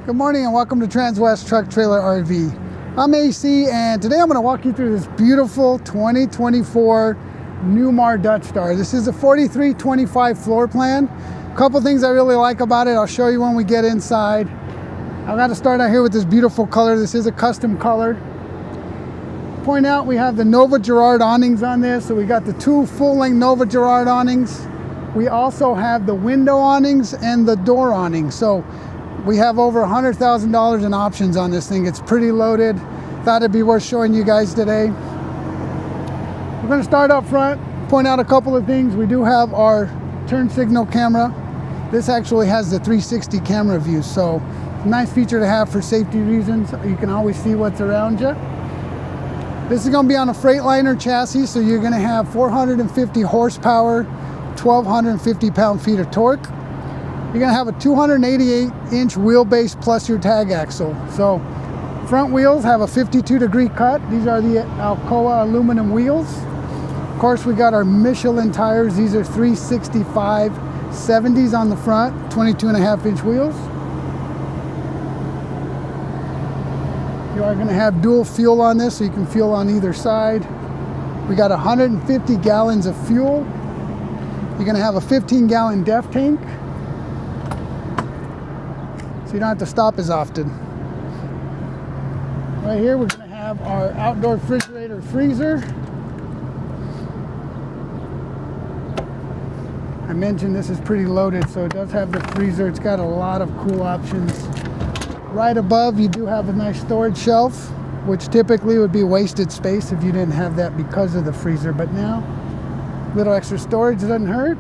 Good morning and welcome to Transwest Truck Trailer RV. I'm AC and today I'm going to walk you through this beautiful 2024 Newmar Dutch Star. This is a 4325 floor plan. A couple things I really like about it, I'll show you when we get inside. I've got to start out here with this beautiful color. This is a custom color. Point out we have the Nova Gerard awnings on this. So we got the two full-length Nova Gerard awnings. We also have the window awnings and the door awnings. So we have over $100,000 in options on this thing. It's pretty loaded. Thought it'd be worth showing you guys today. We're going to start up front, point out a couple of things. We do have our turn signal camera. This actually has the 360 camera view, so nice feature to have for safety reasons. You can always see what's around you. This is going to be on a Freightliner chassis, so you're going to have 450 horsepower, 1,250 pound-feet of torque. You're going to have a 288-inch wheelbase plus your tag axle. So front wheels have a 52-degree cut. These are the Alcoa aluminum wheels. Of course, we got our Michelin tires. These are 365 70s on the front, 22.5-inch wheels. You are going to have dual fuel on this, so you can fuel on either side. We got 150 gallons of fuel. You're going to have a 15-gallon DEF tank, so you don't have to stop as often. Right here, we're going to have our outdoor refrigerator freezer. I mentioned this is pretty loaded, so it does have the freezer. It's got a lot of cool options. Right above, you do have a nice storage shelf, which typically would be wasted space if you didn't have that because of the freezer. But now, a little extra storage doesn't hurt.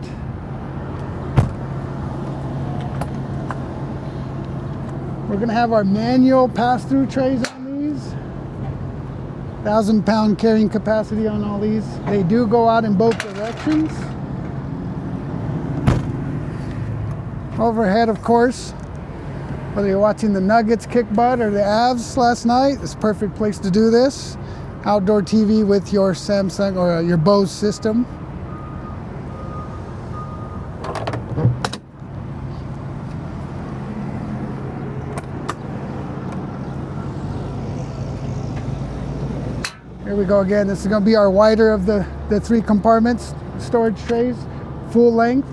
We're going to have our manual pass-through trays on these. 1,000-pound carrying capacity on all these. They do go out in both directions. Overhead, of course, whether you're watching the Nuggets kick butt or the Avs last night, it's a perfect place to do this. Outdoor TV with your Samsung or your Bose system. Here we go again. This is going to be our wider of the three compartments, storage trays, full length.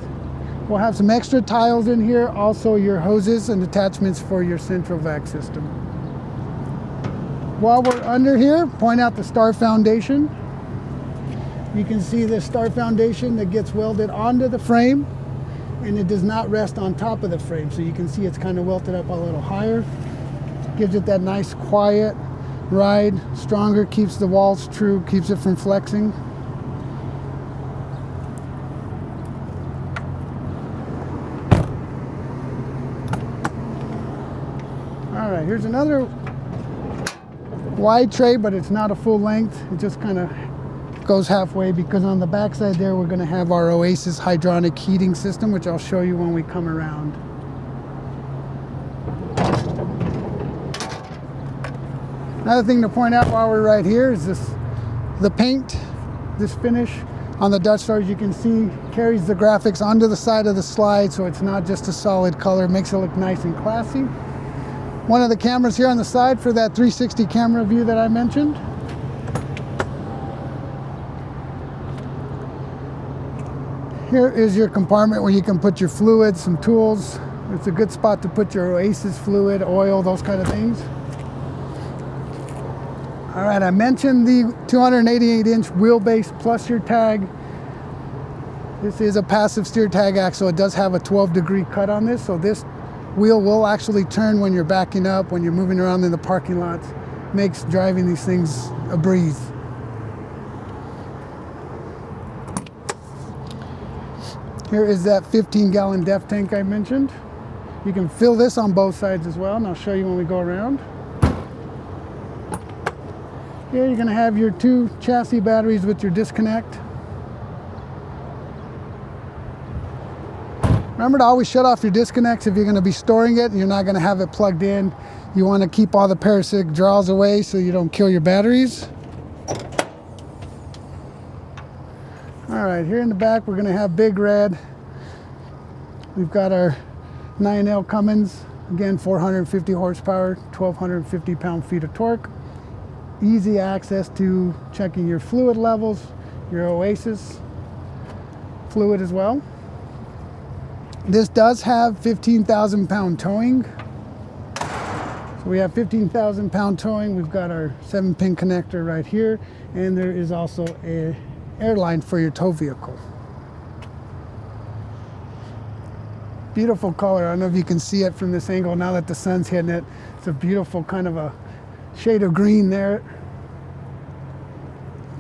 We'll have some extra tiles in here, also your hoses and attachments for your central vac system. While we're under here, point out the star foundation. You can see this star foundation that gets welded onto the frame, and it does not rest on top of the frame. So you can see it's kind of welted up a little higher. Gives it that nice quiet ride, stronger, keeps the walls true, keeps it from flexing. All right, here's another wide tray, but it's not a full length. It just kind of goes halfway because on the back side there, we're going to have our Oasis hydronic heating system, which I'll show you when we come around. Another thing to point out while we're right here is the paint, this finish on the Dutch Star, as you can see, carries the graphics onto the side of the slide, so it's not just a solid color. It makes it look nice and classy. One of the cameras here on the side for that 360 camera view that I mentioned. Here is your compartment where you can put your fluids, some tools. It's a good spot to put your Oasis fluid, oil, those kind of things. All right, I mentioned the 288-inch wheelbase plus your tag. This is a passive steer tag axle. It does have a 12-degree cut on this, so this wheel will actually turn when you're backing up, when you're moving around in the parking lots. Makes driving these things a breeze. Here is that 15-gallon DEF tank I mentioned. You can fill this on both sides as well, and I'll show you when we go around. Here you're going to have your two chassis batteries with your disconnect. Remember to always shut off your disconnects if you're going to be storing it and you're not going to have it plugged in. You want to keep all the parasitic draws away so you don't kill your batteries. All right, here in the back we're going to have Big Red. We've got our 9L Cummins Again, 450 horsepower, 1,250 pound-feet of torque. Easy access to checking your fluid levels, your Oasis fluid as well. This does have 15,000 pound towing. So we have 15,000 pound towing. We've got our 7-pin connector right here, and there is also a airline for your tow vehicle. Beautiful color. I don't know if you can see it from this angle now that the sun's hitting it. It's a beautiful kind of a shade of green there.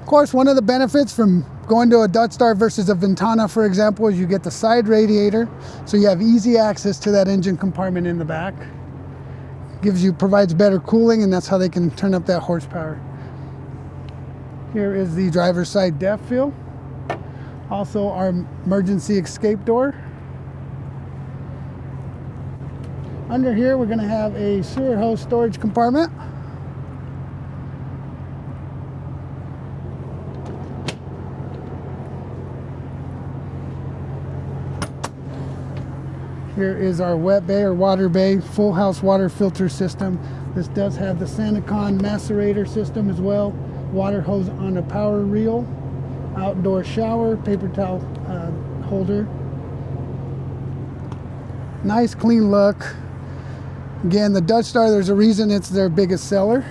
Of course, one of the benefits from going to a Dutch Star versus a Ventana, for example, is you get the side radiator, so you have easy access to that engine compartment in the back. Provides better cooling, and that's how they can turn up that horsepower. Here is the driver's side depth fill. Also our emergency escape door. Under here, we're going to have a sewer hose storage compartment. Here is our wet bay or water bay, full house water filter system. This does have the Sanacon macerator system as well. Water hose on a power reel, outdoor shower, paper towel holder. Nice clean look. Again, the Dutch Star, there's a reason it's their biggest seller.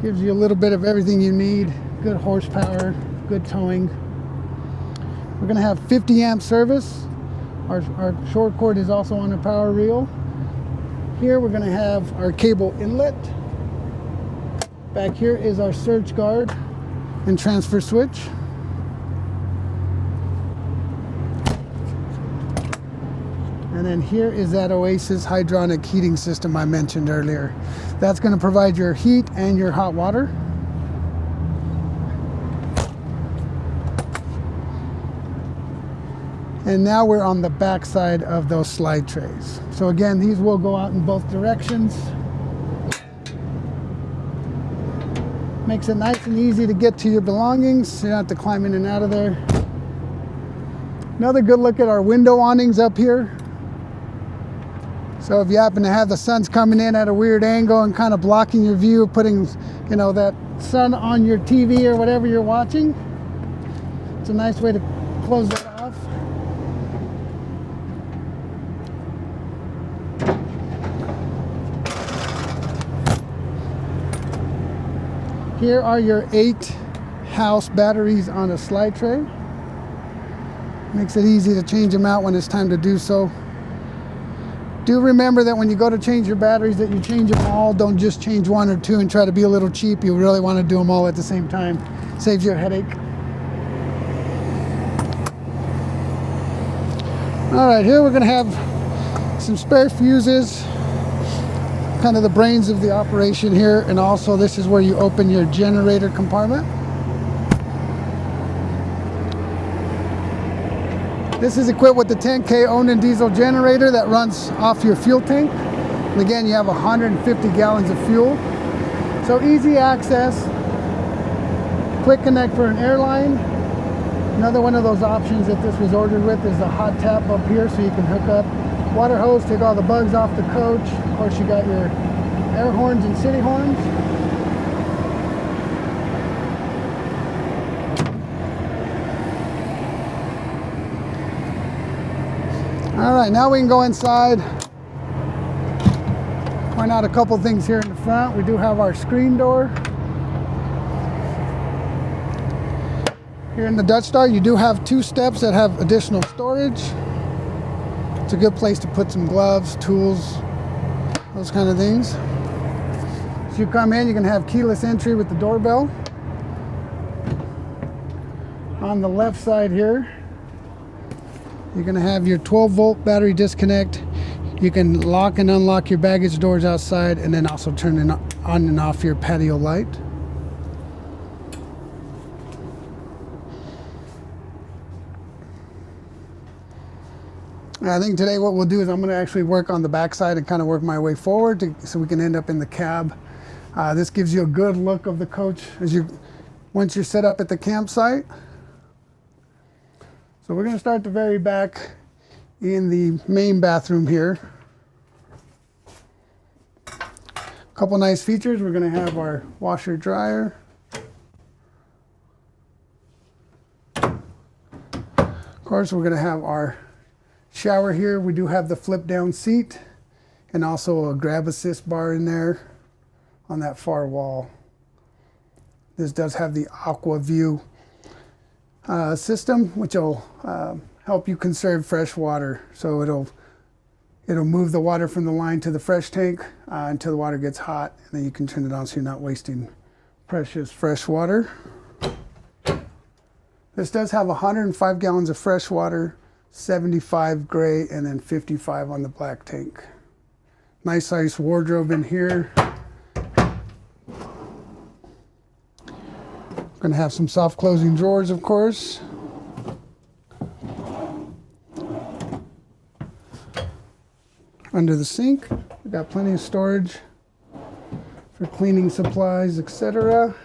Gives you a little bit of everything you need. Good horsepower, good towing. We're going to have 50 amp service. Our short cord is also on a power reel. Here we're going to have our cable inlet. Back here is our surge guard and transfer switch. And then here is that Oasis hydronic heating system I mentioned earlier. That's going to provide your heat and your hot water. And now we're on the back side of those slide trays. So again, these will go out in both directions. Makes it nice and easy to get to your belongings. You don't have to climb in and out of there. Another good look at our window awnings up here. So if you happen to have the sun's coming in at a weird angle and kind of blocking your view, putting, you know, that sun on your TV or whatever you're watching, it's a nice way to close that off. Here are your 8 house batteries on a slide tray. Makes it easy to change them out when it's time to do so. Do remember that when you go to change your batteries that you change them all. Don't just change 1 or 2 and try to be a little cheap. You really want to do them all at the same time. Saves you a headache. All right, here we're going to have some spare fuses. Kind of the brains of the operation here, and also this is where you open your generator compartment. This is equipped with the 10K Onan diesel generator that runs off your fuel tank. And again, you have 150 gallons of fuel. So easy access, quick connect for an airline. Another one of those options that this was ordered with is a hot tap up here, so you can hook up water hose, take all the bugs off the coach. Of course, you got your air horns and city horns. All right, now we can go inside. Point out a couple things here in the front. We do have our screen door. Here in the Dutch Star, you do have 2 steps that have additional storage. It's a good place to put some gloves, tools, those kind of things. As you come in, you can have keyless entry with the doorbell. On the left side here, you're going to have your 12-volt battery disconnect. You can lock and unlock your baggage doors outside, and then also turn on and off your patio light. I think today what we'll do is I'm going to actually work on the backside and kind of work my way forward so we can end up in the cab. This gives you a good look of the coach once you're set up at the campsite. So we're going to start the very back in the main bathroom here. Couple nice features. We're going to have our washer dryer. Of course, we're going to have our shower here. We do have the flip down seat and also a grab assist bar in there on that far wall. This does have the aqua view system, which will help you conserve fresh water. So it'll move the water from the line to the fresh tank until the water gets hot, and then you can turn it on so you're not wasting precious fresh water. This does have 105 gallons of fresh water, 75 gray, and then 55 on the black tank. Nice size wardrobe in here. Gonna have some soft closing drawers, of course. Under the sink, we got plenty of storage for cleaning supplies, etc.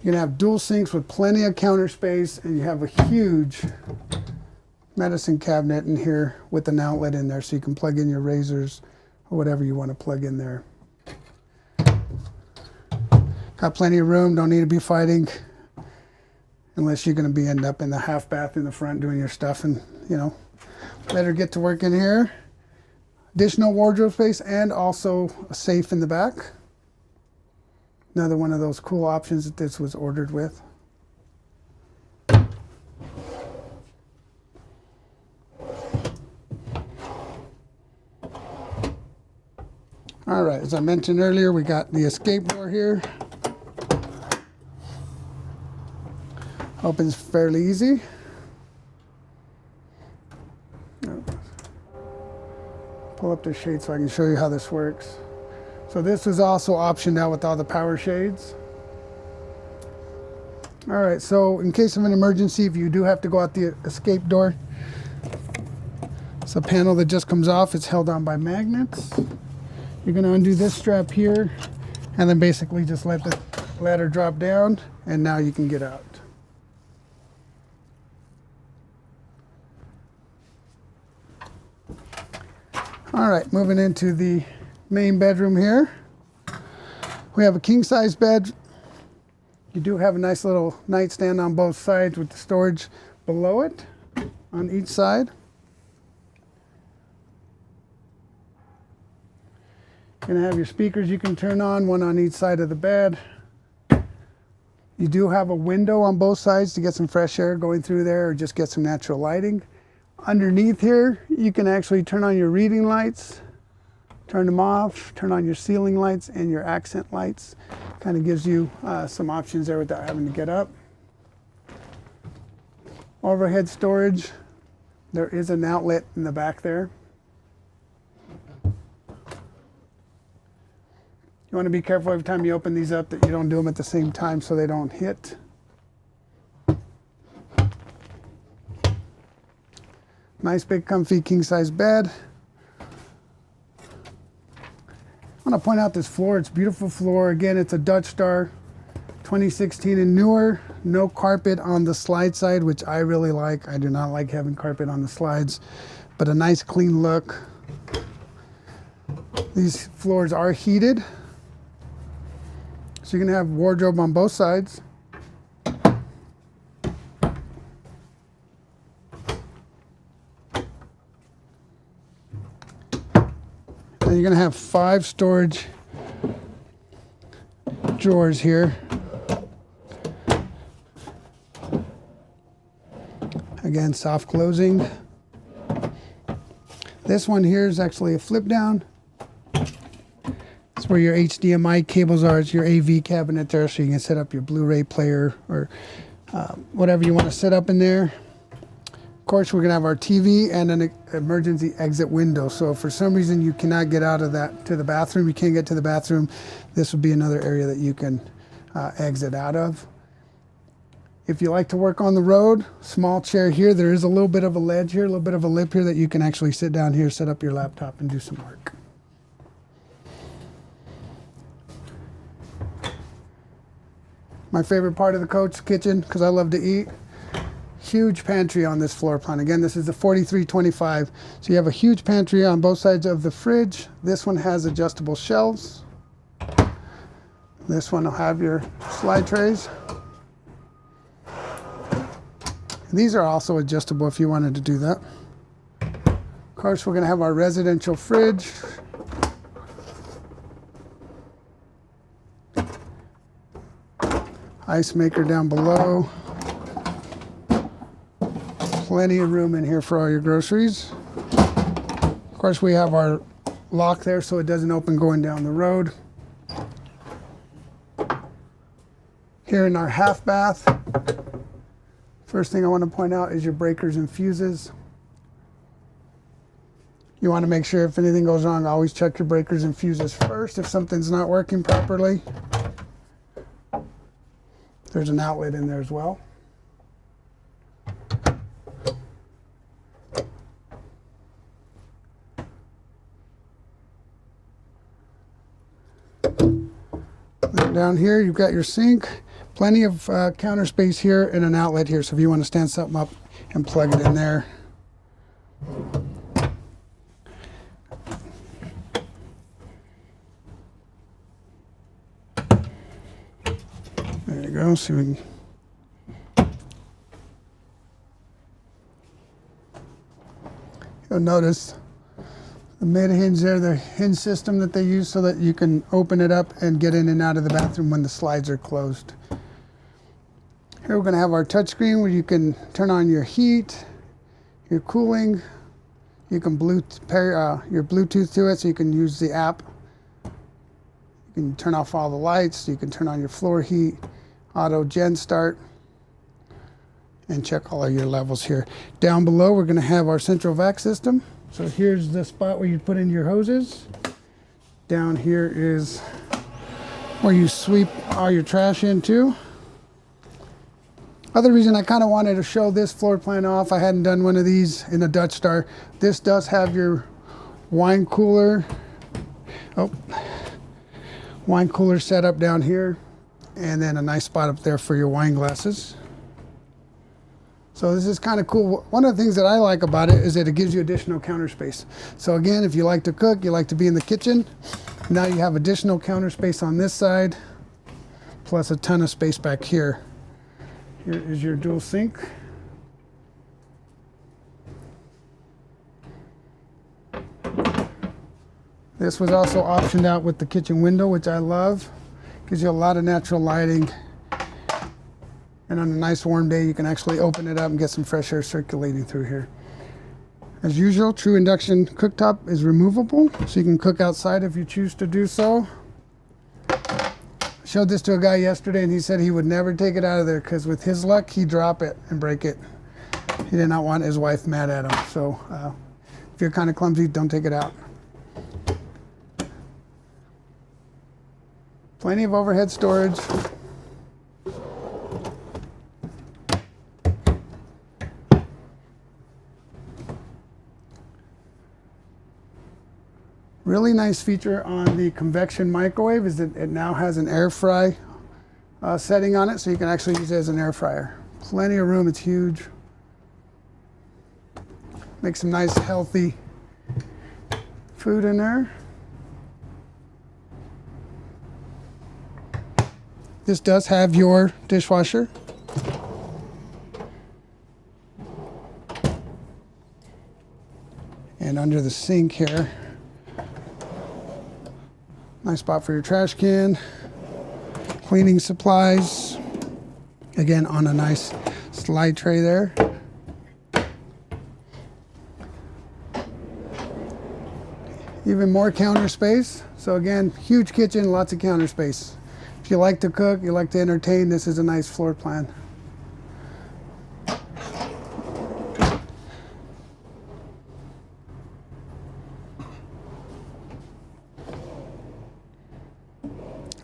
You're gonna have dual sinks with plenty of counter space, and you have a huge medicine cabinet in here with an outlet in there so you can plug in your razors or whatever you want to plug in there. Got plenty of room, don't need to be fighting unless you're going to end up in the half bath in the front doing your stuff and, you know, let her get to work in here. Additional wardrobe space and also a safe in the back. Another one of those cool options that this was ordered with. All right, as I mentioned earlier, we got the escape door here. Opens fairly easy. Pull up the shade so I can show you how this works. So this is also optioned out with all the power shades. All right, so in case of an emergency, if you do have to go out the escape door, it's a panel that just comes off. It's held on by magnets. You're gonna undo this strap here and then basically just let the ladder drop down, and now you can get out. All right, moving into the main bedroom here. We have a king size bed. You do have a nice little nightstand on both sides with the storage below it on each side. You're gonna have your speakers you can turn on, one on each side of the bed. You do have a window on both sides to get some fresh air going through there or just get some natural lighting. Underneath here, you can actually turn on your reading lights, turn them off, turn on your ceiling lights and your accent lights. Kind of gives you some options there without having to get up. Overhead storage. There is an outlet in the back there. You want to be careful every time you open these up that you don't do them at the same time so they don't hit. Nice big comfy king size bed. I want to point out this floor. It's a beautiful floor. Again, it's a Dutch Star 2016 and newer. No carpet on the slide side, which I really like. I do not like having carpet on the slides, but a nice clean look. These floors are heated. So you're gonna have wardrobe on both sides. And you're gonna have 5 storage drawers here. Again, soft closing. This one here is actually a flip down. It's where your HDMI cables are. It's your AV cabinet there, so you can set up your Blu-ray player or whatever you want to set up in there. Of course, we're gonna have our TV and an emergency exit window. So if for some reason you cannot get out of that to the bathroom, you can't get to the bathroom, this would be another area that you can exit out of. If you like to work on the road, small chair here. There is a little bit of a ledge here, a little bit of a lip here that you can actually sit down here, set up your laptop and do some work. My favorite part of the coach kitchen, because I love to eat. huge pantry on this floor plan. Again, this is the 4325. So you have a huge pantry on both sides of the fridge. This one has adjustable shelves. This one will have your slide trays. These are also adjustable if you wanted to do that. Of course, we're going to have our residential fridge. Ice maker down below. Plenty of room in here for all your groceries. Of course, we have our lock there so it doesn't open going down the road. Here in our half bath, first thing I want to point out is your breakers and fuses. You want to make sure if anything goes wrong, always check your breakers and fuses first if something's not working properly. There's an outlet in there as well. Then down here, you've got your sink. Plenty of counter space here and an outlet here, so if you want to stand something up and plug it in there. There you go. See if we can. You'll notice the mid hinge there, the hinge system that they use so that you can open it up and get in and out of the bathroom when the slides are closed. Here we're going to have our touchscreen where you can turn on your heat, your cooling. You can pair your Bluetooth to it so you can use the app. You can turn off all the lights. You can turn on your floor heat, auto gen start, and check all of your levels here. Down below, we're going to have our central vac system. So here's the spot where you put in your hoses. Down here is where you sweep all your trash into. Other reason I kind of wanted to show this floor plan off, I hadn't done one of these in a Dutch Star. This does have your wine cooler. Wine cooler set up down here, and then a nice spot up there for your wine glasses. So this is kind of cool. One of the things that I like about it is that it gives you additional counter space. So again, if you like to cook, you like to be in the kitchen, now you have additional counter space on this side, plus a ton of space back here. Here is your dual sink. This was also optioned out with the kitchen window, which I love. Gives you a lot of natural lighting. And on a nice warm day, you can actually open it up and get some fresh air circulating through here. As usual, true induction cooktop is removable, so you can cook outside if you choose to do so. Showed this to a guy yesterday and he said he would never take it out of there because with his luck, he'd drop it and break it. He did not want his wife mad at him. So if you're kind of clumsy, don't take it out. Plenty of overhead storage. Really nice feature on the convection microwave is that it now has an air fry setting on it, so you can actually use it as an air fryer. Plenty of room, it's huge. Make some nice healthy food in there. This does have your dishwasher. And under the sink here, nice spot for your trash can, cleaning supplies, again on a nice slide tray there. Even more counter space. So again, huge kitchen, lots of counter space. If you like to cook, you like to entertain, this is a nice floor plan.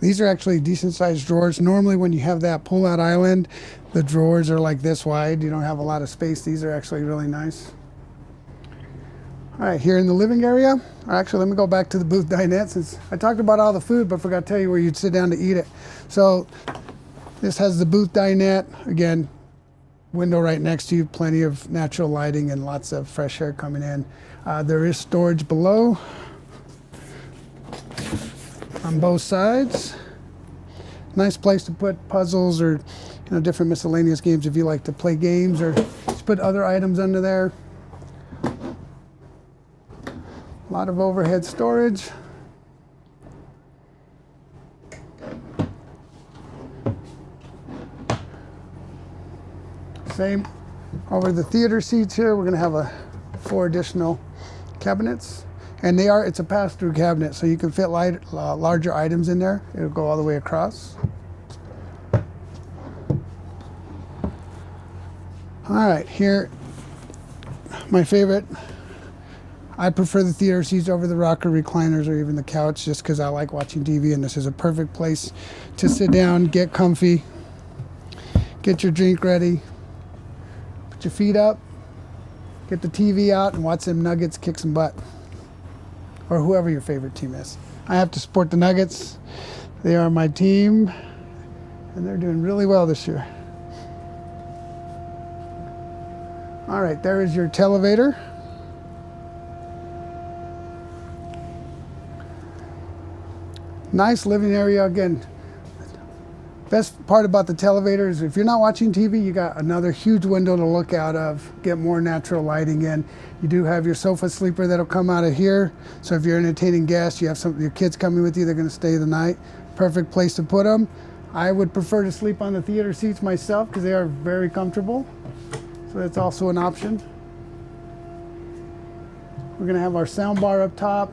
These are actually decent sized drawers. Normally when you have that pull-out island, the drawers are like this wide. You don't have a lot of space. These are actually really nice. All right, here in the living area, actually let me go back to the booth dinette since I talked about all the food but forgot to tell you where you'd sit down to eat it. So this has the booth dinette. Again, window right next to you, plenty of natural lighting and lots of fresh air coming in. There is storage below on both sides. Nice place to put puzzles or different miscellaneous games if you like to play games, or just put other items under there. A lot of overhead storage. Same over the theater seats here. We're going to have 4 additional cabinets, and it's a pass-through cabinet, so you can fit larger items in there. It'll go all the way across. All right, here, my favorite. I prefer the theater seats over the rocker recliners or even the couch, just because I like watching TV, and this is a perfect place to sit down, get comfy, get your drink ready, put your feet up, get the TV out, and watch them Nuggets kick some butt, or whoever your favorite team is. I have to support the Nuggets. They are my team, and they're doing really well this year. All right, there is your televator. Nice living area. Again, best part about the televator is if you're not watching TV, you got another huge window to look out of, get more natural lighting in. You do have your sofa sleeper that'll come out of here. So if you're entertaining guests, you have your kids coming with you, they're gonna stay the night. Perfect place to put them. I would prefer to sleep on the theater seats myself because they are very comfortable. So that's also an option. We're gonna have our sound bar up top.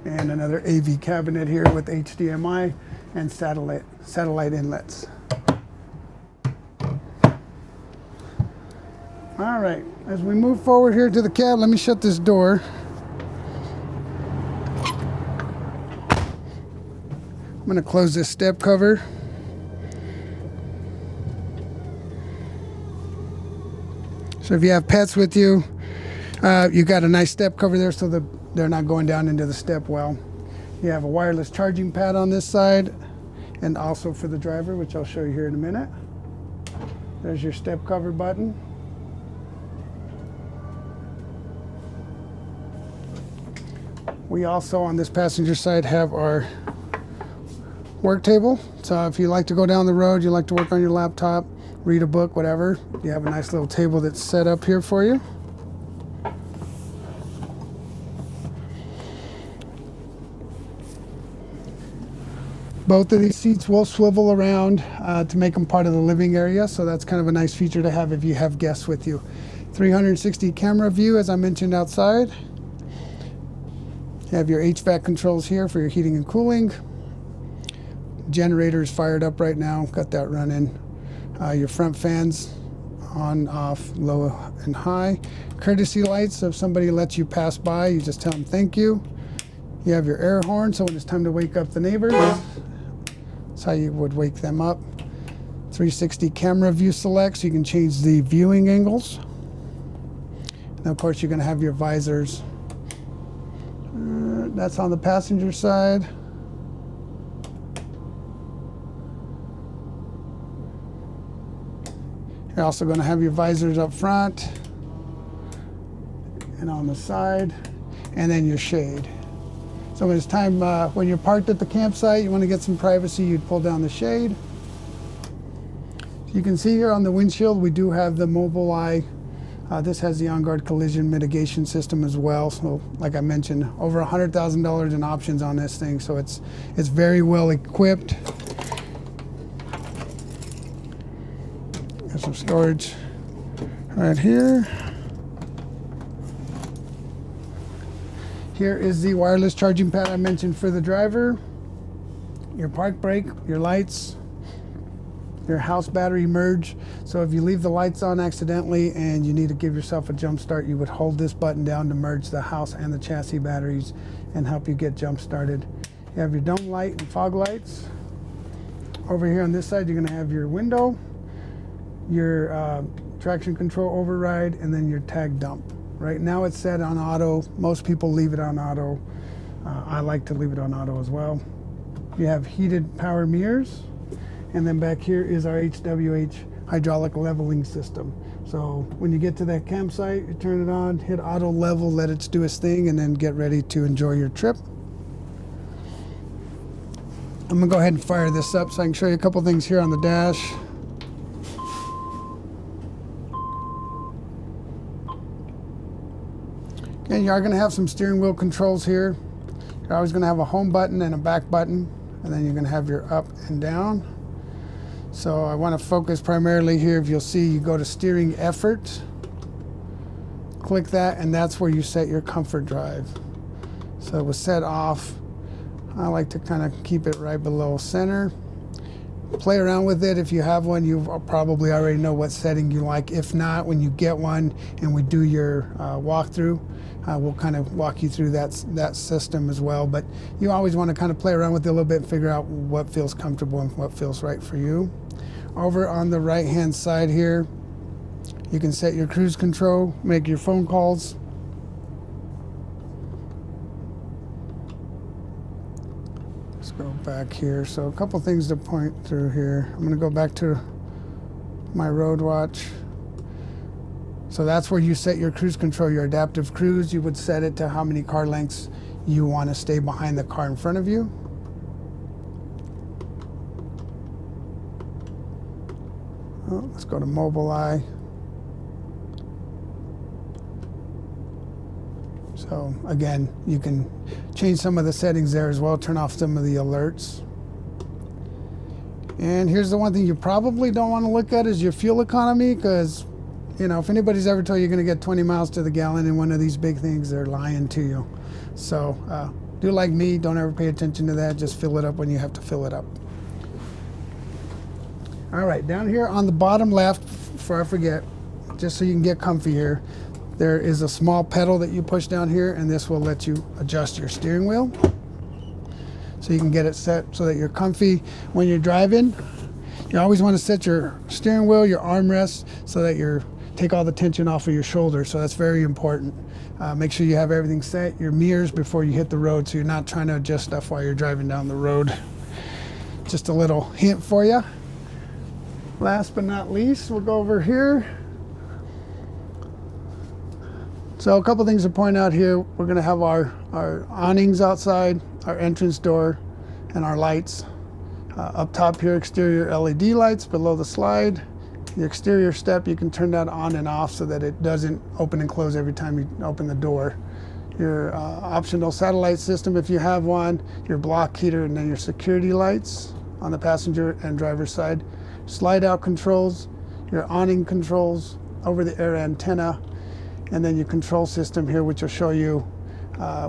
And another AV cabinet here with HDMI and satellite inlets. All right, as we move forward here to the cab, let me shut this door. I'm gonna close this step cover. So if you have pets with you, you got a nice step cover there so they're not going down into the step well. You have a wireless charging pad on this side, and also for the driver, which I'll show you here in a minute. There's your step cover button. We also, on this passenger side, have our work table. So if you like to go down the road, you like to work on your laptop, read a book, whatever, you have a nice little table that's set up here for you. Both of these seats will swivel around to make them part of the living area, so that's kind of a nice feature to have if you have guests with you. 360 camera view, as I mentioned, outside. You have your HVAC controls here for your heating and cooling. Generator is fired up right now, got that running. Your front fans on, off, low and high. Courtesy lights, so if somebody lets you pass by, you just tell them thank you. You have your air horn, so when it's time to wake up the neighbors, that's how you would wake them up. 360 camera view select, so you can change the viewing angles. And of course, you're going to have your visors. That's on the passenger side. You're also going to have your visors up front and on the side, and then your shade. So when it's time, when you're parked at the campsite, you want to get some privacy, you'd pull down the shade. You can see here on the windshield, we do have the Mobileye. This has the on-guard collision mitigation system as well. So like I mentioned, over $100,000 in options on this thing. So it's very well equipped. Got some storage right here. Here is the wireless charging pad I mentioned for the driver. Your park brake, your lights, your house battery merge. So if you leave the lights on accidentally and you need to give yourself a jump start, you would hold this button down to merge the house and the chassis batteries and help you get jump started. You have your dome light and fog lights. Over here on this side, you're gonna have your window, your traction control override, and then your tag dump. Right now it's set on auto. Most people leave it on auto. I like to leave it on auto as well. You have heated power mirrors. And then back here is our HWH hydraulic leveling system. So when you get to that campsite, you turn it on, hit auto level, let it do its thing, and then get ready to enjoy your trip. I'm gonna go ahead and fire this up so I can show you a couple things here on the dash. And you are gonna have some steering wheel controls here. You're always gonna have a home button and a back button, and then you're gonna have your up and down. So I want to focus primarily here. If you'll see, you go to steering effort, click that, and that's where you set your comfort drive. So it was set off. I like to kind of keep it right below center. Play around with it. If you have one, you probably already know what setting you like. If not, when you get one and we do your walkthrough, we'll kind of walk you through that system as well. But you always want to kind of play around with it a little bit and figure out what feels comfortable and what feels right for you. Over on the right hand side here, you can set your cruise control, make your phone calls. Let's go back here. So a couple things to point through here. I'm going to go back to my road watch. So that's where you set your cruise control, your adaptive cruise. You would set it to how many car lengths you want to stay behind the car in front of you. Oh, let's go to Mobileye. So again, you can change some of the settings there as well, turn off some of the alerts. And here's the one thing you probably don't want to look at is your fuel economy, because you know, if anybody's ever told you you're going to get 20 miles to the gallon in one of these big things, they're lying to you. So do like me, don't ever pay attention to that, just fill it up when you have to fill it up. All right, down here on the bottom left, before I forget, just so you can get comfy here, there is a small pedal that you push down here, and this will let you adjust your steering wheel. So you can get it set so that you're comfy when you're driving. You always want to set your steering wheel, your armrest, so that you're take all the tension off of your shoulder. So that's very important. Make sure you have everything set, your mirrors before you hit the road, so you're not trying to adjust stuff while you're driving down the road. Just a little hint for you. Last but not least, we'll go over here. So a couple things to point out here. We're going to have our awnings outside, our entrance door, and our lights. Up top here, exterior LED lights. Below the slide, the exterior step, you can turn that on and off so that it doesn't open and close every time you open the door. Your optional satellite system, if you have one, your block heater, and then your security lights on the passenger and driver's side. Slide out controls, your awning controls, over the air antenna, and then your control system here, which will show you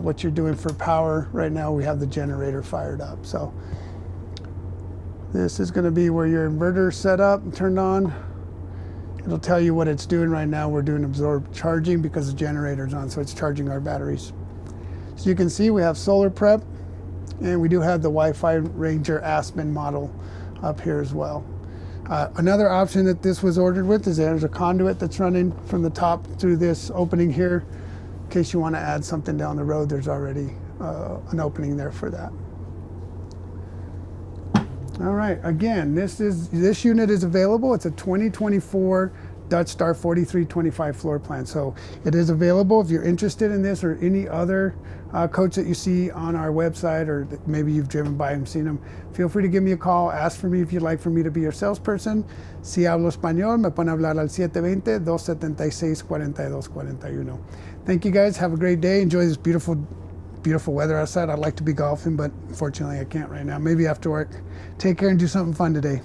what you're doing for power. Right now we have the generator fired up. So this is going to be where your inverter is set up and turned on. It'll tell you what it's doing right now. We're doing absorbed charging because the generator's on, so it's charging our batteries. So you can see we have solar prep, and we do have the Wi-Fi Ranger Aspen model up here as well. Another option that this was ordered with is there's a conduit that's running from the top through this opening here. In case you want to add something down the road, there's already an opening there for that. All right, again, this unit is available. It's a 2024 Dutch Star 4325 floor plan. So it is available if you're interested in this or any other coach that you see on our website, or that maybe you've driven by and seen them. Feel free to give me a call. Ask for me if you'd like for me to be your salesperson. Si hablo español, me pone a hablar al 720-276-4241. Thank you guys. Have a great day. Enjoy this beautiful weather outside. I'd like to be golfing, but unfortunately I can't right now. Maybe after work. Take care and do something fun today.